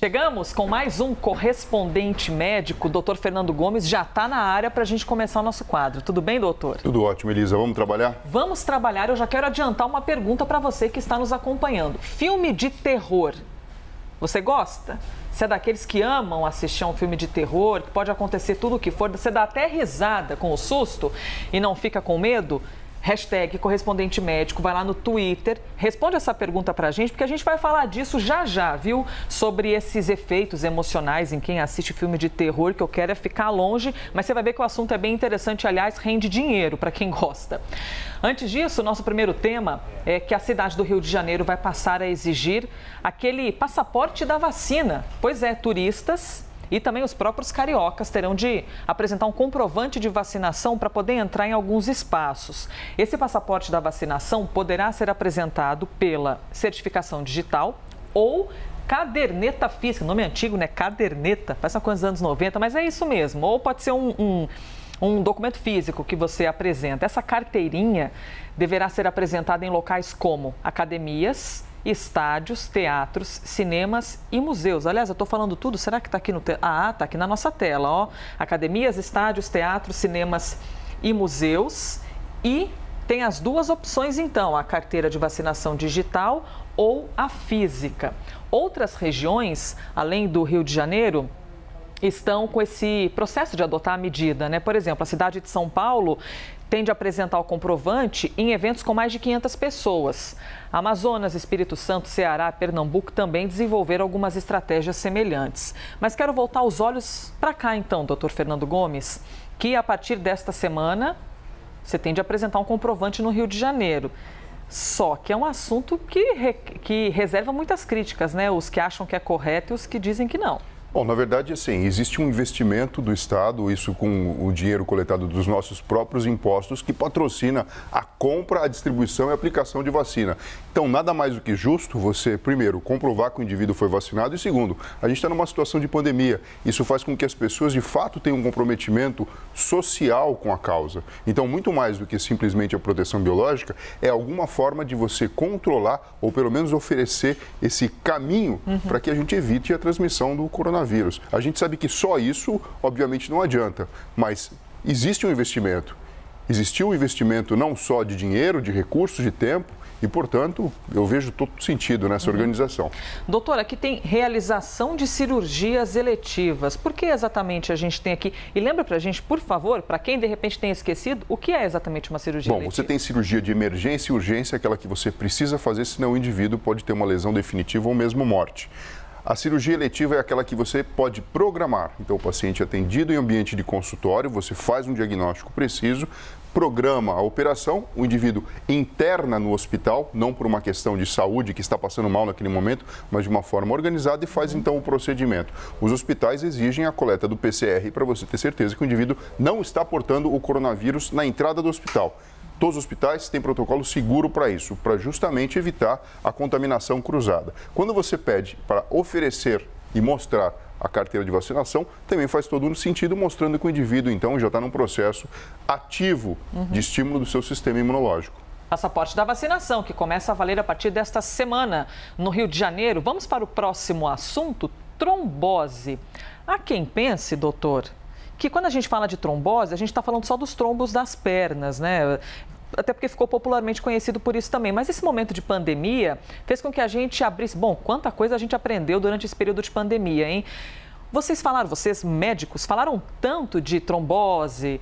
Chegamos com mais um correspondente médico, o Dr. Fernando Gomes, já está na área para a gente começar o nosso quadro. Tudo bem, doutor? Tudo ótimo, Elisa. Vamos trabalhar? Vamos trabalhar. Eu já quero adiantar uma pergunta para você que está nos acompanhando. Filme de terror, você gosta? Você é daqueles que amam assistir a um filme de terror, que pode acontecer tudo o que for, você dá até risada com o susto e não fica com medo? Hashtag correspondente médico, vai lá no Twitter, responde essa pergunta pra gente, porque a gente vai falar disso já, viu? Sobre esses efeitos emocionais em quem assiste filme de terror, que eu quero é ficar longe, mas você vai ver que o assunto é bem interessante, aliás, rende dinheiro para quem gosta. Antes disso, nosso primeiro tema é que a cidade do Rio de Janeiro vai passar a exigir aquele passaporte da vacina. Pois é, turistas e também os próprios cariocas terão de apresentar um comprovante de vacinação para poder entrar em alguns espaços. Esse passaporte da vacinação poderá ser apresentado pela certificação digital ou caderneta física. Nome antigo, né? Caderneta, parece uma coisa dos anos 90, mas é isso mesmo. Ou pode ser um documento físico que você apresenta. Essa carteirinha deverá ser apresentada em locais como academias, estádios, teatros, cinemas e museus. Aliás, eu estou falando tudo, será que está aqui no... está aqui na nossa tela, ó. Academias, estádios, teatros, cinemas e museus. E tem as duas opções, então, a carteira de vacinação digital ou a física. Outras regiões, além do Rio de Janeiro, estão com esse processo de adotar a medida, né? Por exemplo, a cidade de São Paulo tende a apresentar o comprovante em eventos com mais de 500 pessoas. Amazonas, Espírito Santo, Ceará, Pernambuco também desenvolveram algumas estratégias semelhantes. Mas quero voltar os olhos para cá então, doutor Fernando Gomes, que a partir desta semana você tem de apresentar um comprovante no Rio de Janeiro. Só que é um assunto que reserva muitas críticas, né? Os que acham que é correto e os que dizem que não. Bom, na verdade, assim, existe um investimento do Estado, isso com o dinheiro coletado dos nossos próprios impostos, que patrocina a compra, a distribuição e a aplicação de vacina. Então, nada mais do que justo você, primeiro, comprovar que o indivíduo foi vacinado e, segundo, a gente está numa situação de pandemia. Isso faz com que as pessoas, de fato, tenham um comprometimento social com a causa. Então, muito mais do que simplesmente a proteção biológica, é alguma forma de você controlar ou, pelo menos, oferecer esse caminho para que a gente evite a transmissão do coronavírus. A gente sabe que só isso, obviamente, não adianta, mas existe um investimento. Existiu um investimento não só de dinheiro, de recursos, de tempo e, portanto, eu vejo todo sentido nessa organização. Doutora, aqui tem realização de cirurgias eletivas. Por que exatamente a gente tem aqui? E lembra pra gente, por favor, para quem de repente tem esquecido, o que é exatamente uma cirurgia eletiva? Bom, você tem cirurgia de emergência e urgência, aquela que você precisa fazer, senão o indivíduo pode ter uma lesão definitiva ou mesmo morte. A cirurgia eletiva é aquela que você pode programar. Então, o paciente é atendido em ambiente de consultório, você faz um diagnóstico preciso, programa a operação, o indivíduo interna no hospital, não por uma questão de saúde que está passando mal naquele momento, mas de uma forma organizada e faz então o procedimento. Os hospitais exigem a coleta do PCR para você ter certeza que o indivíduo não está portando o coronavírus na entrada do hospital. Todos os hospitais têm protocolo seguro para isso, para justamente evitar a contaminação cruzada. Quando você pede para oferecer e mostrar a carteira de vacinação, também faz todo um sentido, mostrando que o indivíduo, então, já está num processo ativo de estímulo do seu sistema imunológico. Passaporte da vacinação, que começa a valer a partir desta semana no Rio de Janeiro. Vamos para o próximo assunto, trombose. Há quem pense, doutor, que quando a gente fala de trombose, a gente está falando só dos trombos das pernas, né? Até porque ficou popularmente conhecido por isso também. Mas esse momento de pandemia fez com que a gente abrisse... Bom, quanta coisa a gente aprendeu durante esse período de pandemia, hein? Vocês médicos, falaram tanto de trombose,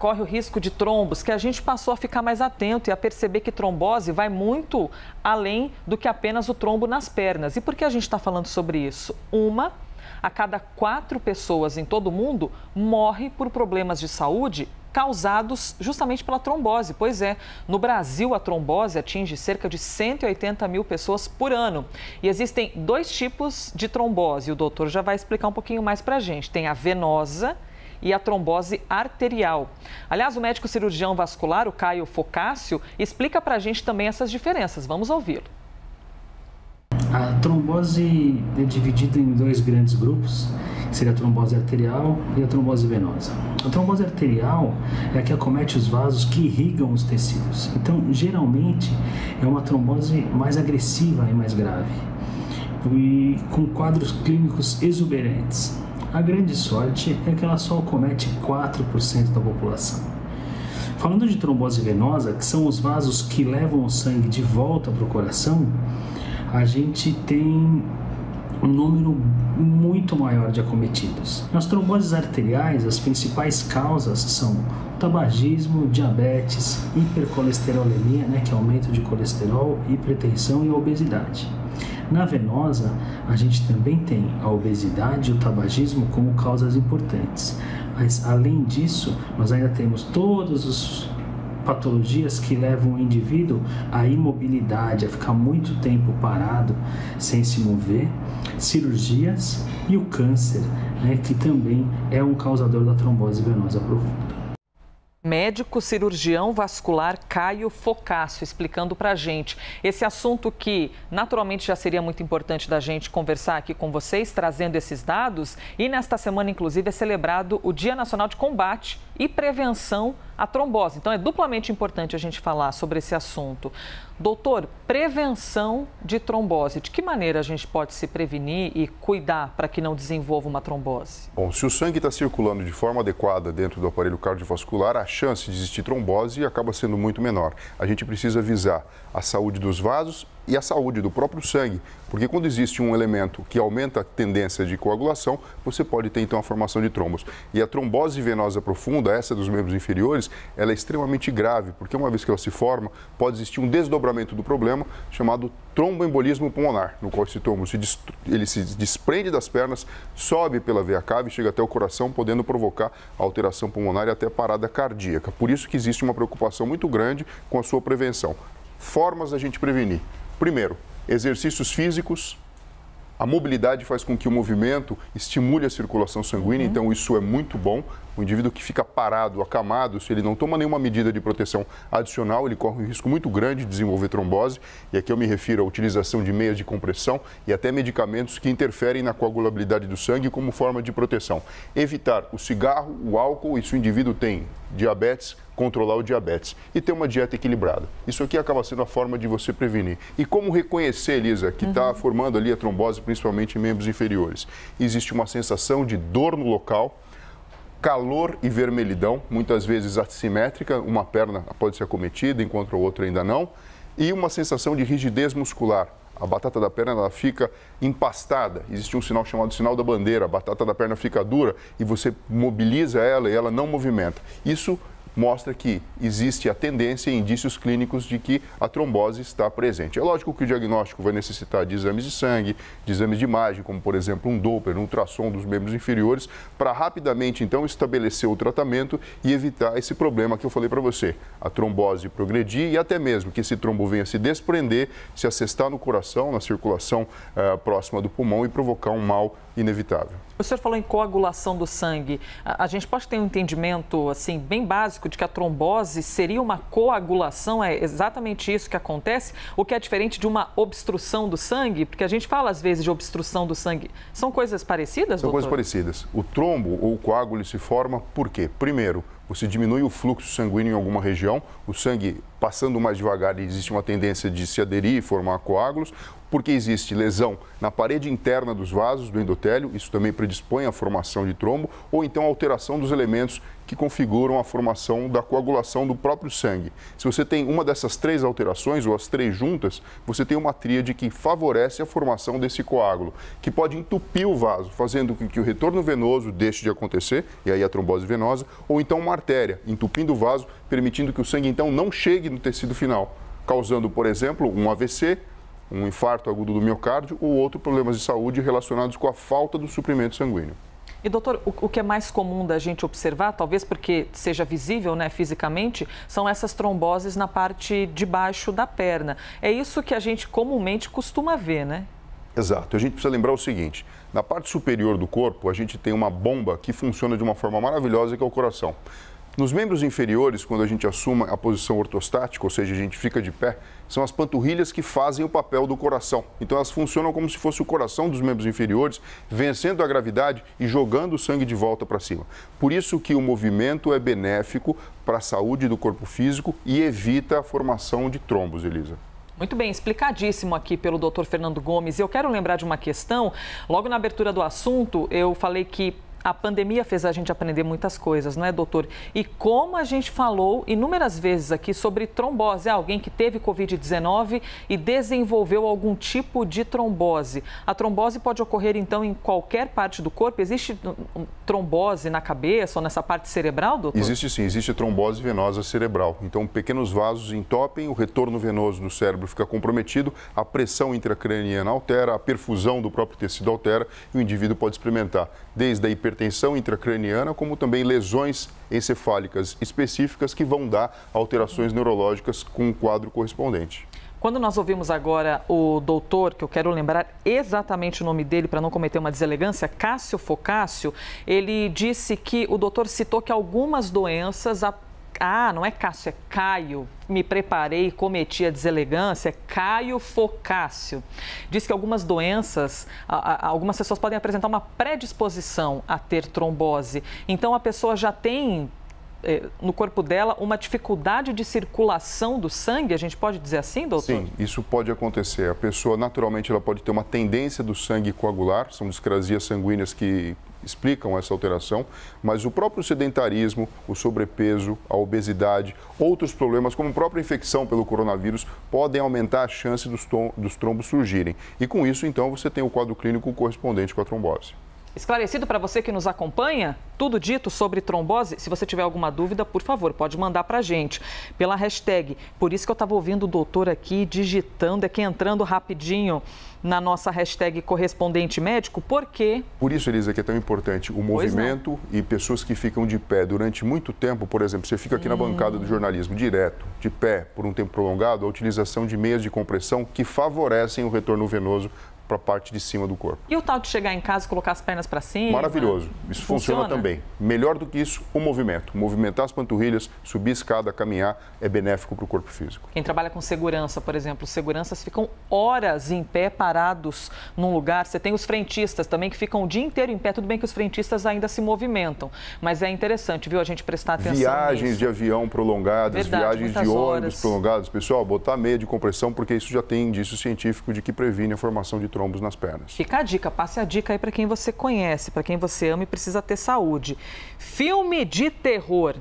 corre o risco de trombos, que a gente passou a ficar mais atento e a perceber que trombose vai muito além do que apenas o trombo nas pernas. E por que a gente está falando sobre isso? Uma a cada 4 pessoas em todo o mundo morre por problemas de saúde causados justamente pela trombose. Pois é, no Brasil a trombose atinge cerca de 180 mil pessoas por ano. E existem 2 tipos de trombose, o doutor já vai explicar um pouquinho mais para a gente. Tem a venosa e a trombose arterial. Aliás, o médico cirurgião vascular, o Caio Focácio, explica para a gente também essas diferenças. Vamos ouvi-lo. A trombose é dividida em 2 grandes grupos, que seria a trombose arterial e a trombose venosa. A trombose arterial é a que acomete os vasos que irrigam os tecidos. Então, geralmente, é uma trombose mais agressiva e mais grave. e com quadros clínicos exuberantes. A grande sorte é que ela só acomete 4% da população. Falando de trombose venosa, que são os vasos que levam o sangue de volta para o coração, a gente tem um número muito maior de acometidos. Nas tromboses arteriais, as principais causas são tabagismo, diabetes, hipercolesterolemia, que é aumento de colesterol, hipertensão e a obesidade. Na venosa, a gente também tem a obesidade e o tabagismo como causas importantes. Mas, além disso, nós ainda temos todas as patologias que levam o indivíduo à imobilidade, a ficar muito tempo parado, sem se mover, cirurgias e o câncer, que também é um causador da trombose venosa profunda. Médico cirurgião vascular Caio Focácio explicando para a gente esse assunto que naturalmente já seria muito importante da gente conversar aqui com vocês, trazendo esses dados. E nesta semana, inclusive, é celebrado o Dia Nacional de Combate e Prevenção à Trombose. Então é duplamente importante a gente falar sobre esse assunto. Doutor, prevenção de trombose. De que maneira a gente pode se prevenir e cuidar para que não desenvolva uma trombose? Bom, se o sangue está circulando de forma adequada dentro do aparelho cardiovascular, a chance de existir trombose acaba sendo muito menor. A gente precisa visar a saúde dos vasos e a saúde do próprio sangue, porque quando existe um elemento que aumenta a tendência de coagulação, você pode ter então a formação de trombos. E a trombose venosa profunda, essa dos membros inferiores, ela é extremamente grave, porque uma vez que ela se forma, pode existir um desdobramento do problema chamado tromboembolismo pulmonar, no qual esse trombo ele se desprende das pernas, sobe pela veia cava e chega até o coração, podendo provocar alteração pulmonar e até parada cardíaca. Por isso que existe uma preocupação muito grande com a sua prevenção. Formas da gente prevenir. Primeiro, exercícios físicos. A mobilidade faz com que o movimento estimule a circulação sanguínea, então isso é muito bom. O indivíduo que fica parado, acamado, se ele não toma nenhuma medida de proteção adicional, ele corre um risco muito grande de desenvolver trombose. E aqui eu me refiro à utilização de meias de compressão e até medicamentos que interferem na coagulabilidade do sangue como forma de proteção. Evitar o cigarro, o álcool, e se o indivíduo tem diabetes, controlar o diabetes e ter uma dieta equilibrada. Isso aqui acaba sendo a forma de você prevenir. E como reconhecer, Elisa, que está formando ali a trombose, principalmente em membros inferiores? Existe uma sensação de dor no local, calor e vermelhidão, muitas vezes assimétrica, uma perna pode ser acometida, enquanto a outra ainda não, e uma sensação de rigidez muscular. A batata da perna ela fica empastada, existe um sinal chamado sinal da bandeira, a batata da perna fica dura e você mobiliza ela e ela não movimenta. Isso mostra que existe a tendência e indícios clínicos de que a trombose está presente. É lógico que o diagnóstico vai necessitar de exames de sangue, de exames de imagem, como por exemplo um Doppler, um ultrassom dos membros inferiores, para rapidamente então estabelecer o tratamento e evitar esse problema que eu falei para você, a trombose progredir e até mesmo que esse trombo venha se desprender, se assestar no coração, na circulação próxima do pulmão e provocar um mal inevitável. O senhor falou em coagulação do sangue. A gente pode ter um entendimento assim bem básico de que a trombose seria uma coagulação? É exatamente isso que acontece? O que é diferente de uma obstrução do sangue? Porque a gente fala às vezes de obstrução do sangue. São coisas parecidas, doutor? São coisas parecidas. O trombo ou o coágulo se forma por quê? Primeiro, você diminui o fluxo sanguíneo em alguma região, o sangue passando mais devagar, existe uma tendência de se aderir e formar coágulos, porque existe lesão na parede interna dos vasos do endotélio, isso também predispõe à formação de trombo, ou então alteração dos elementos que configuram a formação da coagulação do próprio sangue. Se você tem uma dessas três alterações, ou as três juntas, você tem uma tríade que favorece a formação desse coágulo, que pode entupir o vaso, fazendo com que o retorno venoso deixe de acontecer, e aí a trombose venosa, ou então uma artéria, entupindo o vaso, permitindo que o sangue então não chegue no tecido final, causando, por exemplo, um AVC, um infarto agudo do miocárdio ou outros problemas de saúde relacionados com a falta do suprimento sanguíneo. E, doutor, o que é mais comum da gente observar, talvez porque seja visível, fisicamente, são essas tromboses na parte de baixo da perna. É isso que a gente comumente costuma ver, né? Exato. A gente precisa lembrar o seguinte, na parte superior do corpo, a gente tem uma bomba que funciona de uma forma maravilhosa, que é o coração. Nos membros inferiores, quando a gente assume a posição ortostática, ou seja, a gente fica de pé, são as panturrilhas que fazem o papel do coração. Então elas funcionam como se fosse o coração dos membros inferiores, vencendo a gravidade e jogando o sangue de volta para cima. Por isso que o movimento é benéfico para a saúde do corpo físico e evita a formação de trombos, Elisa. Muito bem, explicadíssimo aqui pelo Dr. Fernando Gomes. Eu quero lembrar de uma questão. Logo na abertura do assunto, eu falei que a pandemia fez a gente aprender muitas coisas, não é, doutor? E como a gente falou inúmeras vezes aqui sobre trombose, alguém que teve Covid-19 e desenvolveu algum tipo de trombose. A trombose pode ocorrer, então, em qualquer parte do corpo? Existe trombose na cabeça ou nessa parte cerebral, doutor? Existe sim, existe trombose venosa cerebral. Então, pequenos vasos entopem, o retorno venoso do cérebro fica comprometido, a pressão intracraniana altera, a perfusão do próprio tecido altera e o indivíduo pode experimentar desde a hipertensão intracraniana, como também lesões encefálicas específicas que vão dar alterações neurológicas com o quadro correspondente. Quando nós ouvimos agora o doutor, que eu quero lembrar exatamente o nome dele para não cometer uma deselegância, Cássio Focácio, ele disse que o doutor citou que algumas doenças... não é Cássio, é Caio. Me preparei e cometi a deselegância. Caio Focácio. Diz que algumas doenças, algumas pessoas podem apresentar uma predisposição a ter trombose. Então, a pessoa já tem no corpo dela uma dificuldade de circulação do sangue, a gente pode dizer assim, doutor? Sim, isso pode acontecer. A pessoa, naturalmente, ela pode ter uma tendência do sangue coagular, são discrasias sanguíneas que explicam essa alteração, mas o próprio sedentarismo, o sobrepeso, a obesidade, outros problemas, como a própria infecção pelo coronavírus, podem aumentar a chance dos trombos surgirem. E com isso, então, você tem o quadro clínico correspondente com a trombose. Esclarecido para você que nos acompanha? Tudo dito sobre trombose? Se você tiver alguma dúvida, por favor, pode mandar para a gente pela hashtag. Por isso que eu estava ouvindo o doutor aqui digitando, entrando rapidinho na nossa hashtag correspondente médico, porque... Por isso, Elisa, que é tão importante o movimento e pessoas que ficam de pé durante muito tempo. Por exemplo, você fica aqui na bancada do jornalismo direto, de pé, por um tempo prolongado, a utilização de meias de compressão que favorecem o retorno venoso para a parte de cima do corpo. E o tal de chegar em casa e colocar as pernas para cima? Maravilhoso. Isso funciona também. Melhor do que isso, o movimento. Movimentar as panturrilhas, subir escada, caminhar, é benéfico para o corpo físico. Quem trabalha com segurança, por exemplo, os seguranças ficam horas em pé, parados num lugar. Você tem os frentistas também que ficam o dia inteiro em pé. Tudo bem que os frentistas ainda se movimentam, mas é interessante, viu, a gente prestar atenção Viagens nisso. De avião prolongadas, viagens de ônibus prolongadas. Pessoal, botar meia de compressão, porque isso já tem indício científico de que previne a formação de trombos nas pernas. Fica a dica, passe a dica aí para quem você conhece, para quem você ama e precisa ter saúde. Filme de terror.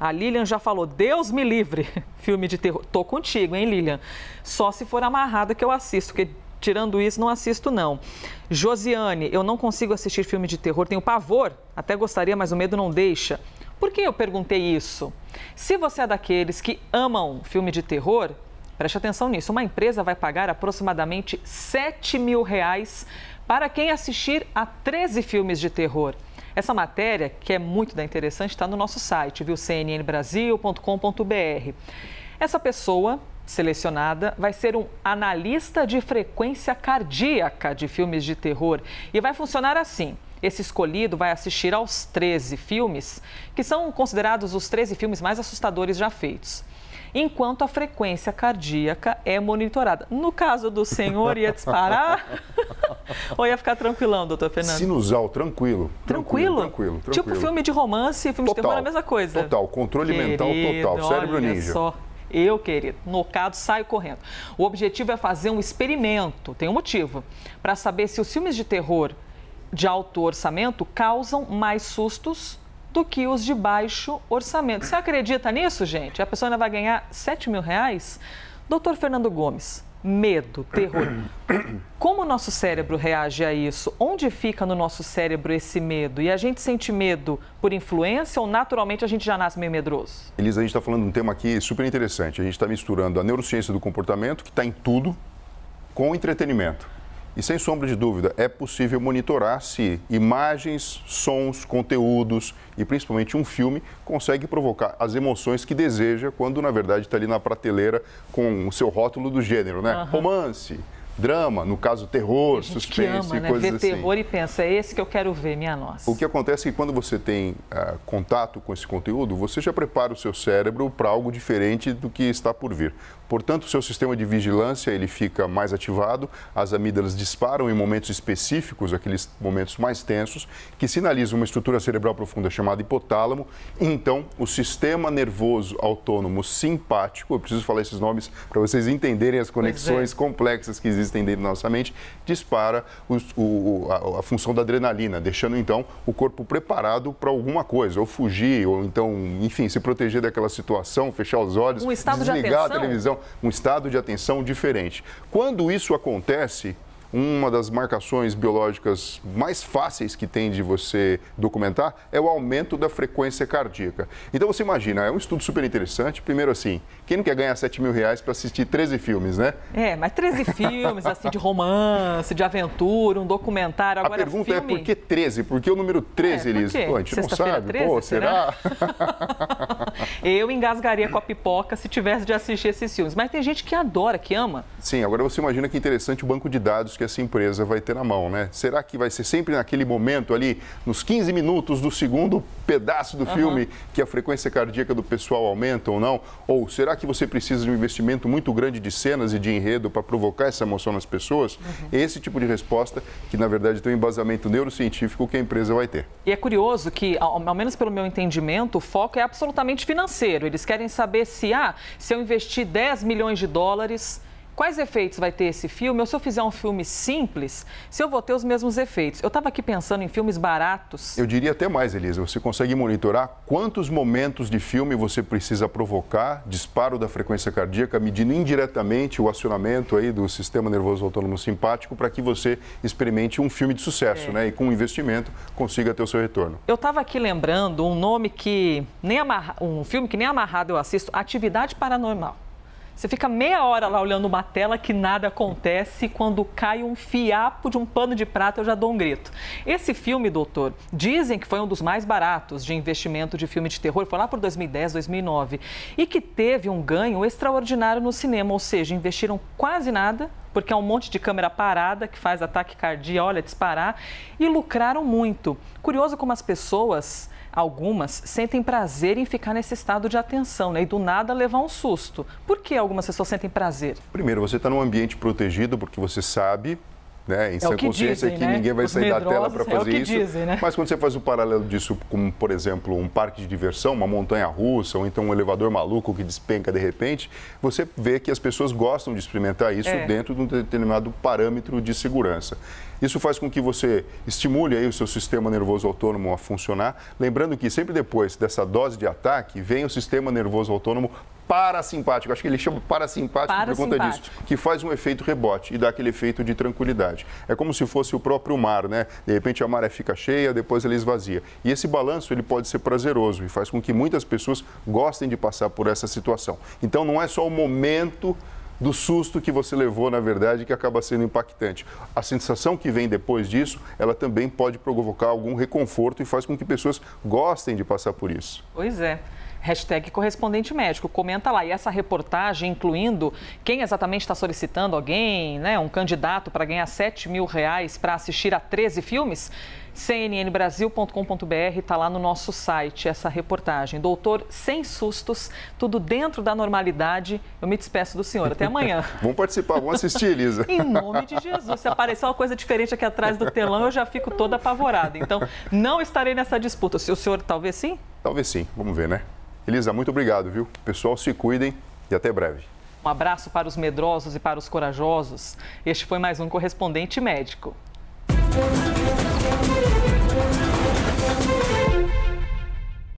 A Lilian já falou, Deus me livre, filme de terror. Tô contigo, hein, Lilian? Só se for amarrada que eu assisto, porque tirando isso, não assisto, não. Josiane, eu não consigo assistir filme de terror, tenho pavor, até gostaria, mas o medo não deixa. Por que eu perguntei isso? Se você é daqueles que amam filme de terror, preste atenção nisso, uma empresa vai pagar aproximadamente R$7 mil para quem assistir a 13 filmes de terror. Essa matéria, que é muito interessante, está no nosso site, viu? cnnbrasil.com.br. Essa pessoa selecionada vai ser um analista de frequência cardíaca de filmes de terror e vai funcionar assim. Esse escolhido vai assistir aos 13 filmes, que são considerados os 13 filmes mais assustadores já feitos, enquanto a frequência cardíaca é monitorada. No caso do senhor, ia disparar ou ia ficar tranquilão, doutor Fernando? Sinusal, tranquilo. Tranquilo? Tipo filme de romance e filme de terror é a mesma coisa. Total, controle mental total, cérebro ninja. Só. Eu, querido, nocado, saio correndo. O objetivo é fazer um experimento, tem um motivo, para saber se os filmes de terror de alto orçamento causam mais sustos do que os de baixo orçamento. Você acredita nisso, gente? A pessoa ainda vai ganhar R$7 mil? Doutor Fernando Gomes, medo, terror. Como o nosso cérebro reage a isso? Onde fica no nosso cérebro esse medo? E a gente sente medo por influência ou naturalmente a gente já nasce meio medroso? Elisa, a gente está falando de um tema aqui super interessante. A gente está misturando a neurociência do comportamento, que está em tudo, com o entretenimento. E sem sombra de dúvida, é possível monitorar se imagens, sons, conteúdos e principalmente um filme consegue provocar as emoções que deseja quando, na verdade, está ali na prateleira com o seu rótulo do gênero, né? Romance, drama, no caso terror, suspense que ama, né? coisas Ver assim. terror e pensa, é esse que eu quero ver, minha nossa. O que acontece é que quando você tem contato com esse conteúdo, você já prepara o seu cérebro para algo diferente do que está por vir. Portanto, o seu sistema de vigilância ele fica mais ativado, as amígdalas disparam em momentos específicos, aqueles momentos mais tensos, que sinalizam uma estrutura cerebral profunda chamada hipotálamo. Então, o sistema nervoso autônomo simpático, eu preciso falar esses nomes para vocês entenderem as conexões complexas que existem dentro da nossa mente, dispara a função da adrenalina, deixando então o corpo preparado para alguma coisa, ou fugir, ou então, enfim, se proteger daquela situação, fechar os olhos, desligar a televisão, um estado de atenção diferente. Quando isso acontece, uma das marcações biológicas mais fáceis que tem de você documentar é o aumento da frequência cardíaca. Então você imagina, é um estudo super interessante. Primeiro assim, quem não quer ganhar R$7.000 para assistir 13 filmes, né? Mas 13 filmes, assim, de romance, de aventura, um documentário. Agora, a pergunta é por que 13? Por que o número 13, Elisa? Pô, a gente não sabe. 13, pô, será? Eu engasgaria com a pipoca se tivesse de assistir esses filmes. Mas tem gente que adora, que ama. Sim, agora você imagina que interessante o banco de dados que essa empresa vai ter na mão, né? Será que vai ser sempre naquele momento ali, nos 15 minutos do segundo pedaço do filme, que a frequência cardíaca do pessoal aumenta ou não? Ou será que você precisa de um investimento muito grande de cenas e de enredo para provocar essa emoção nas pessoas? Esse tipo de resposta, que na verdade tem um embasamento neurocientífico que a empresa vai ter. E é curioso que, ao menos pelo meu entendimento, o foco é absolutamente financeiro. Eles querem saber se eu investir $10 milhões, quais efeitos vai ter esse filme? Ou se eu fizer um filme simples, se eu vou ter os mesmos efeitos? Eu estava aqui pensando em filmes baratos. Eu diria até mais, Elisa. Você consegue monitorar quantos momentos de filme você precisa provocar, disparo da frequência cardíaca, medindo indiretamente o acionamento aí do sistema nervoso autônomo simpático para que você experimente um filme de sucesso, né? E com investimento consiga ter o seu retorno. Eu estava aqui lembrando um nome que um filme que nem amarrado eu assisto, Atividade Paranormal. Você fica meia hora lá olhando uma tela que nada acontece, quando cai um fiapo de um pano de prata eu já dou um grito. Esse filme, doutor, dizem que foi um dos mais baratos de investimento de filme de terror, foi lá por 2010, 2009, e que teve um ganho extraordinário no cinema, ou seja, investiram quase nada, porque é um monte de câmera parada que faz ataque cardíaco, olha, disparar, e lucraram muito. Curioso como as pessoas, algumas, sentem prazer em ficar nesse estado de atenção, né? E do nada levar um susto. Por que algumas pessoas sentem prazer? Primeiro, você está num ambiente protegido porque você sabe, né, em sã consciência, dizem, que né? ninguém vai sair da tela para fazer isso. Dizem, né? Mas quando você faz o paralelo disso com, por exemplo, um parque de diversão, uma montanha-russa, ou então um elevador maluco que despenca de repente, você vê que as pessoas gostam de experimentar isso dentro de um determinado parâmetro de segurança. Isso faz com que você estimule aí o seu sistema nervoso autônomo a funcionar. Lembrando que sempre depois dessa dose de ataque, vem o sistema nervoso autônomo parasimpático, acho que ele chama parasimpático por conta disso, que faz um efeito rebote e dá aquele efeito de tranquilidade. É como se fosse o próprio mar, né? De repente a maré fica cheia, depois ela esvazia. E esse balanço ele pode ser prazeroso e faz com que muitas pessoas gostem de passar por essa situação. Então não é só o momento do susto que você levou, na verdade, que acaba sendo impactante. A sensação que vem depois disso, ela também pode provocar algum reconforto e faz com que pessoas gostem de passar por isso. Pois é. Hashtag correspondente médico, comenta lá. E essa reportagem, incluindo quem exatamente está solicitando alguém, né, um candidato para ganhar R$7.000 para assistir a 13 filmes, cnnbrasil.com.br, está lá no nosso site essa reportagem. Doutor, sem sustos, tudo dentro da normalidade. Eu me despeço do senhor. Até amanhã. Vamos participar, vamos assistir, Elisa. Em nome de Jesus. Se aparecer uma coisa diferente aqui atrás do telão, eu já fico toda apavorada. Então, não estarei nessa disputa. O senhor talvez sim? Talvez sim. Vamos ver, né? Elisa, muito obrigado, viu? Pessoal, se cuidem e até breve. Um abraço para os medrosos e para os corajosos. Este foi mais um Correspondente Médico.